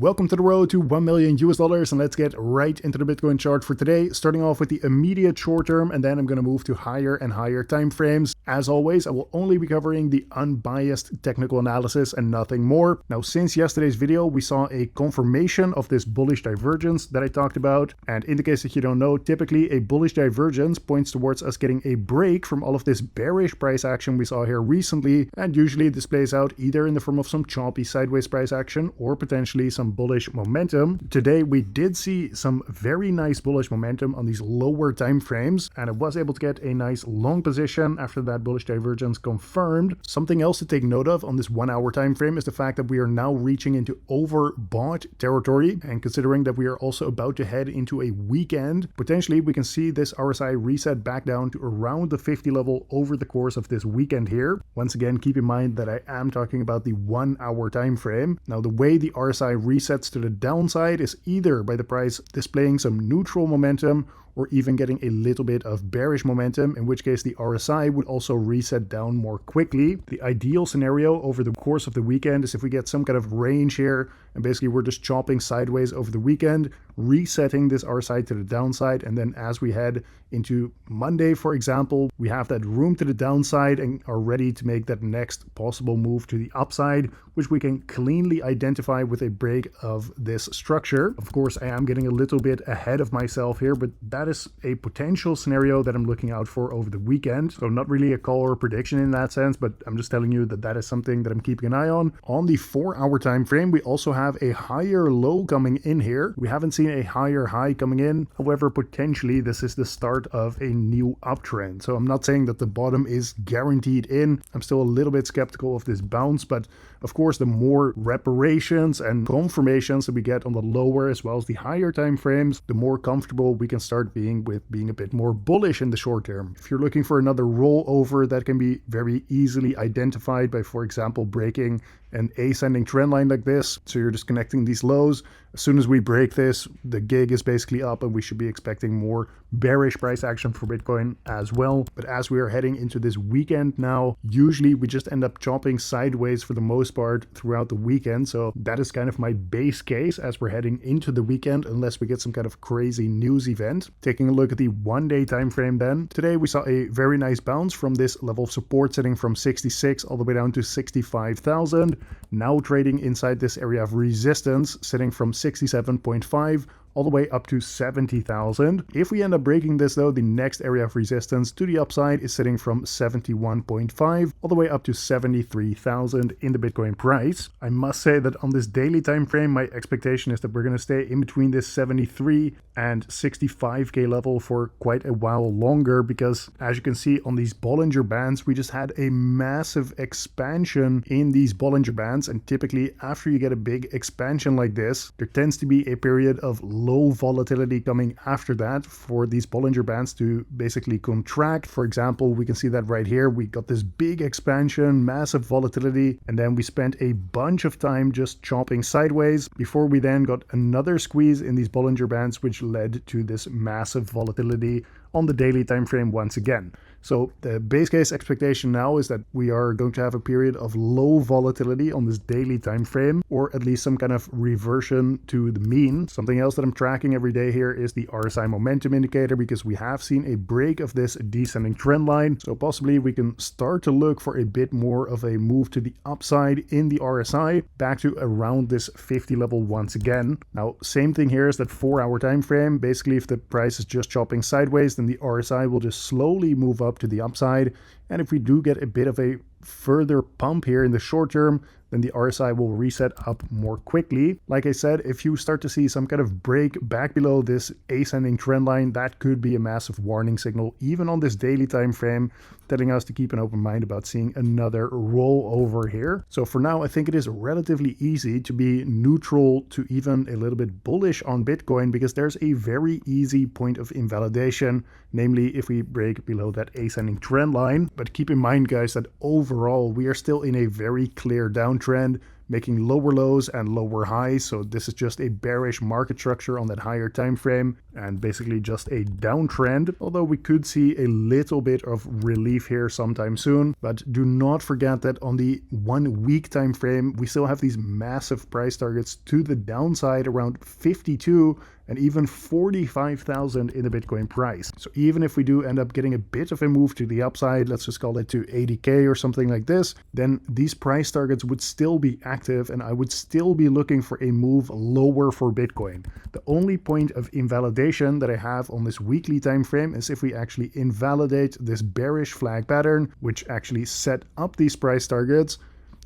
Welcome to the road to 1 million US dollars, and let's get right into the Bitcoin chart for today, starting off with the immediate short term, and then I'm going to move to higher and higher time frames. As always, I will only be covering the unbiased technical analysis and nothing more. Now, since yesterday's video, we saw a confirmation of this bullish divergence that I talked about. And in the case that you don't know, typically a bullish divergence points towards us getting a break from all of this bearish price action we saw here recently. And usually this plays out either in the form of some choppy sideways price action or potentially some bullish momentum. Today we did see some very nice bullish momentum on these lower time frames, and I was able to get a nice long position after that bullish divergence confirmed. Something else to take note of on this 1 hour time frame is the fact that we are now reaching into overbought territory, and considering that we are also about to head into a weekend, potentially we can see this RSI reset back down to around the 50 level over the course of this weekend here. Once again, keep in mind that I am talking about the 1 hour time frame. Now, the way the RSI resets to the downside is either by the price displaying some neutral momentum or even getting a little bit of bearish momentum, in which case the RSI would also reset down more quickly. The ideal scenario over the course of the weekend is if we get some kind of range here, and basically we're just chopping sideways over the weekend, resetting this RSI to the downside, and then as we head into Monday, for example, we have that room to the downside and are ready to make that next possible move to the upside, which we can cleanly identify with a break of this structure. Of course, I am getting a little bit ahead of myself here, but that is a potential scenario that I'm looking out for over the weekend. So not really a call or prediction in that sense, but I'm just telling you that that is something that I'm keeping an eye on. On the 4 hour time frame, we also have a higher low coming in here. We haven't seen a higher high coming in. However, potentially this is the start of a new uptrend. So I'm not saying that the bottom is guaranteed in. I'm still a little bit skeptical of this bounce, but of course, the more reparations and confirmations that we get on the lower as well as the higher time frames, the more comfortable we can start being with being a bit more bullish in the short term. If you're looking for another rollover, that can be very easily identified by, for example, breaking an ascending trend line like this. So you're just connecting these lows. As soon as we break this, the gig is basically up and we should be expecting more bearish price action for Bitcoin as well. But as we are heading into this weekend now, usually we just end up chopping sideways for the most part throughout the weekend. So that is kind of my base case as we're heading into the weekend, unless we get some kind of crazy news event. Taking a look at the 1 day time frame then. Today we saw a very nice bounce from this level of support sitting from 66 all the way down to 65,000. Now trading inside this area of resistance sitting from 67.5 all the way up to 70,000. If we end up breaking this though, the next area of resistance to the upside is sitting from 71.5 all the way up to 73,000 in the Bitcoin price. I must say that on this daily time frame, my expectation is that we're going to stay in between this 73 and 65k level for quite a while longer, because as you can see on these Bollinger Bands, we just had a massive expansion in these Bollinger Bands, and typically after you get a big expansion like this, there tends to be a period of low volatility coming after that for these Bollinger Bands to basically contract. For example, we can see that right here. We got this big expansion, massive volatility, and then we spent a bunch of time just chopping sideways before we then got another squeeze in these Bollinger Bands, which led to this massive volatility on the daily time frame once again. So the base case expectation now is that we are going to have a period of low volatility on this daily time frame, or at least some kind of reversion to the mean. Something else that I'm tracking every day here is the RSI momentum indicator, because we have seen a break of this descending trend line. So possibly we can start to look for a bit more of a move to the upside in the RSI back to around this 50 level once again. Now, same thing here is that 4 hour time frame. Basically, if the price is just chopping sideways, then the RSI will just slowly move up to the upside. And if we do get a bit of a further pump here in the short term, then the RSI will reset up more quickly. Like I said, if you start to see some kind of break back below this ascending trend line, that could be a massive warning signal, even on this daily time frame, telling us to keep an open mind about seeing another rollover here. So for now, I think it is relatively easy to be neutral to even a little bit bullish on Bitcoin, because there's a very easy point of invalidation, namely if we break below that ascending trend line. But keep in mind, guys, that overall we are still in a very clear downtrend, making lower lows and lower highs. So this is just a bearish market structure on that higher time frame and basically just a downtrend, although we could see a little bit of relief here sometime soon. But do not forget that on the 1 week time frame, we still have these massive price targets to the downside around 52 and even 45,000 in the Bitcoin price. So even if we do end up getting a bit of a move to the upside, let's just call it to 80K or something like this, then these price targets would still be active and I would still be looking for a move lower for Bitcoin. The only point of invalidation that I have on this weekly time frame is if we actually invalidate this bearish flag pattern, which actually set up these price targets.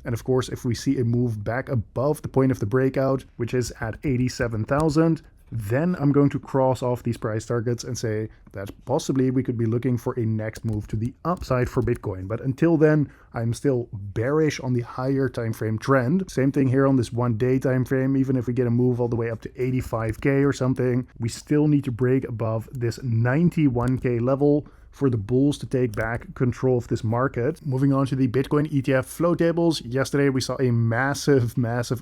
And of course, if we see a move back above the point of the breakout, which is at 87,000, then I'm going to cross off these price targets and say that possibly we could be looking for a next move to the upside for Bitcoin. But until then, I'm still bearish on the higher time frame trend. Same thing here on this 1 day time frame. Even if we get a move all the way up to 85K or something, we still need to break above this 91K level for the bulls to take back control of this market. Moving on to the Bitcoin ETF flow tables. Yesterday, we saw a massive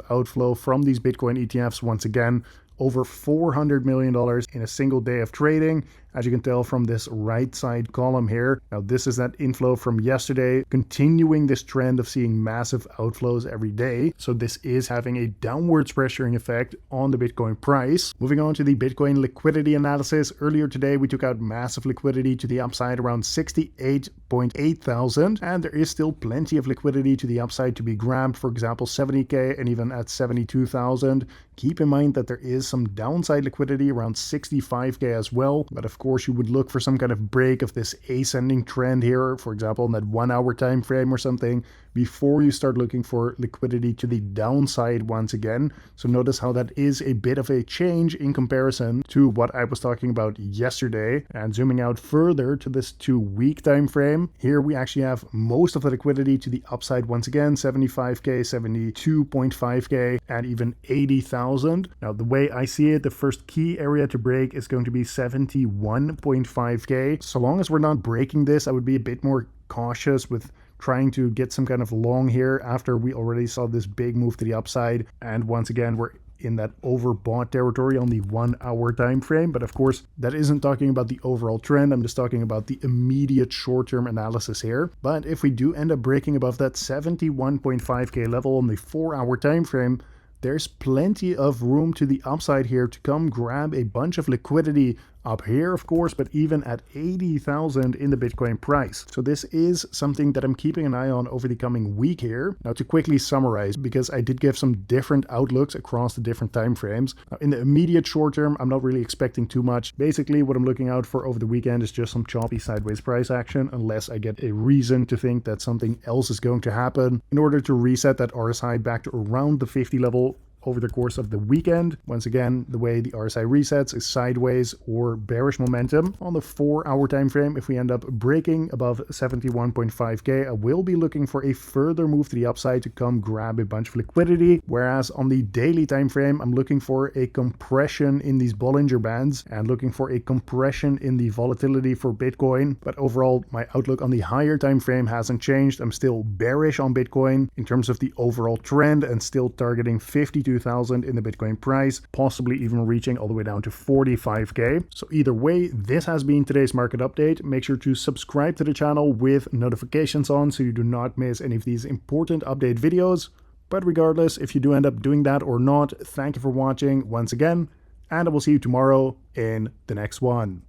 outflow from these Bitcoin ETFs once again. Over $400 million in a single day of trading, as you can tell from this right side column here. Now this is that inflow from yesterday, continuing this trend of seeing massive outflows every day. So this is having a downwards pressuring effect on the Bitcoin price. Moving on to the Bitcoin liquidity analysis. Earlier today, we took out massive liquidity to the upside around 68.8 thousand, and there is still plenty of liquidity to the upside to be grabbed, for example 70K and even at 72,000. Keep in mind that there is some downside liquidity around 65K as well, but of course you would look for some kind of break of this ascending trend here, for example in that 1 hour time frame or something, before you start looking for liquidity to the downside once again. So notice how that is a bit of a change in comparison to what I was talking about yesterday. And zooming out further to this 2 week time frame, here we actually have most of the liquidity to the upside once again, 75K, 72.5K, and even 80,000. Now the way I see it, the first key area to break is going to be 71.5K. So long as we're not breaking this, I would be a bit more cautious with trying to get some kind of long here after we already saw this big move to the upside. And once again, we're in that overbought territory on the 1 hour time frame. But of course, that isn't talking about the overall trend. I'm just talking about the immediate short-term analysis here. But if we do end up breaking above that 71.5K level on the 4 hour time frame, there's plenty of room to the upside here to come grab a bunch of liquidity up here, of course, but even at 80,000 in the Bitcoin price. So this is something that I'm keeping an eye on over the coming week here. Now to quickly summarize, because I did give some different outlooks across the different time frames. Now, in the immediate short term, I'm not really expecting too much. Basically, what I'm looking out for over the weekend is just some choppy sideways price action, unless I get a reason to think that something else is going to happen in order to reset that RSI back to around the 50 level over the course of the weekend. Once again, the way the RSI resets is sideways or bearish momentum. On the 4 hour time frame, if we end up breaking above 71.5K, I will be looking for a further move to the upside to come grab a bunch of liquidity. Whereas on the daily time frame, I'm looking for a compression in these Bollinger Bands and looking for a compression in the volatility for Bitcoin. But overall, my outlook on the higher time frame hasn't changed. I'm still bearish on Bitcoin in terms of the overall trend and still targeting 52,000 in the Bitcoin price, possibly even reaching all the way down to 45K. So either way, this has been today's market update. Make sure to subscribe to the channel with notifications on so you do not miss any of these important update videos. But regardless, if you do end up doing that or not, thank you for watching once again, and I will see you tomorrow in the next one.